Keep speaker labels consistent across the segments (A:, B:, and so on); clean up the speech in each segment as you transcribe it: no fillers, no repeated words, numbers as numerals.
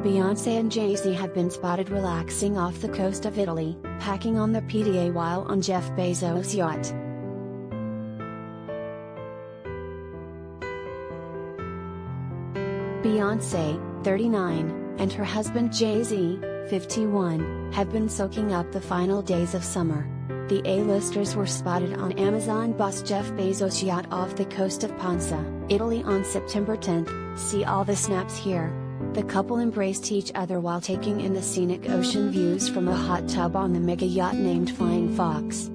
A: Beyoncé and Jay-Z have been spotted relaxing off the coast of Italy, packing on their PDA while on Jeff Bezos' yacht. Beyoncé, 39, and her husband Jay-Z, 51, have been soaking up the final days of summer. The A-listers were spotted on Amazon boss Jeff Bezos' yacht off the coast of Ponza, Italy on September 10. See all the snaps here. The couple embraced each other while taking in the scenic ocean views from a hot tub on the mega yacht named Flying Fox.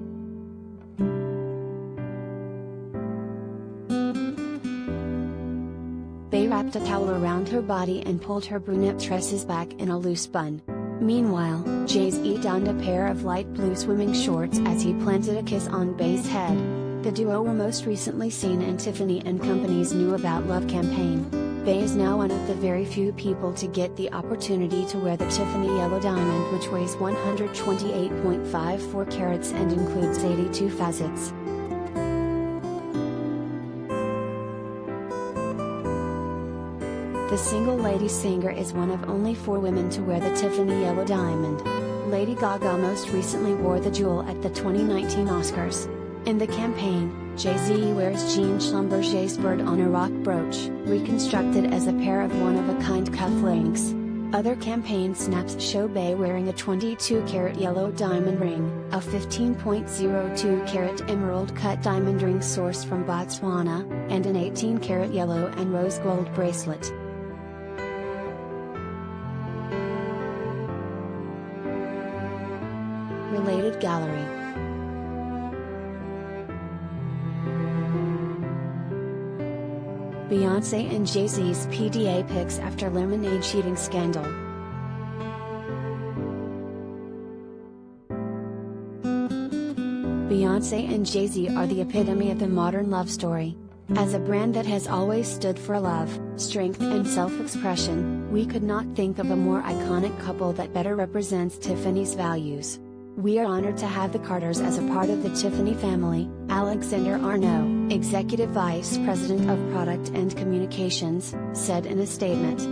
A: Bey wrapped a towel around her body and pulled her brunette tresses back in a loose bun. Meanwhile, Jay-Z donned a pair of light blue swimming shorts as he planted a kiss on Bey's head. The duo were most recently seen in Tiffany & Company's New About Love campaign. Bey is now one of the very few people to get the opportunity to wear the Tiffany Yellow Diamond, which weighs 128.54 carats and includes 82 facets. The single lady singer is one of only 4 women to wear the Tiffany Yellow Diamond. Lady Gaga most recently wore the jewel at the 2019 Oscars. In the campaign, Jay-Z wears Jean Schlumberger's bird on a rock brooch, reconstructed as a pair of one-of-a-kind cufflinks. Other campaign snaps show Bey wearing a 22-carat yellow diamond ring, a 15.02-carat emerald-cut diamond ring sourced from Botswana, and an 18-carat yellow and rose gold bracelet. Related gallery. Beyoncé and Jay-Z's PDA pics after lemonade cheating scandal. Beyoncé and Jay-Z are the epitome of the modern love story. As a brand that has always stood for love, strength and self-expression, we could not think of a more iconic couple that better represents Tiffany's values. We are honored to have the Carters as a part of the Tiffany family, Alexander Arnault, Executive Vice President of Product and Communications, said in a statement.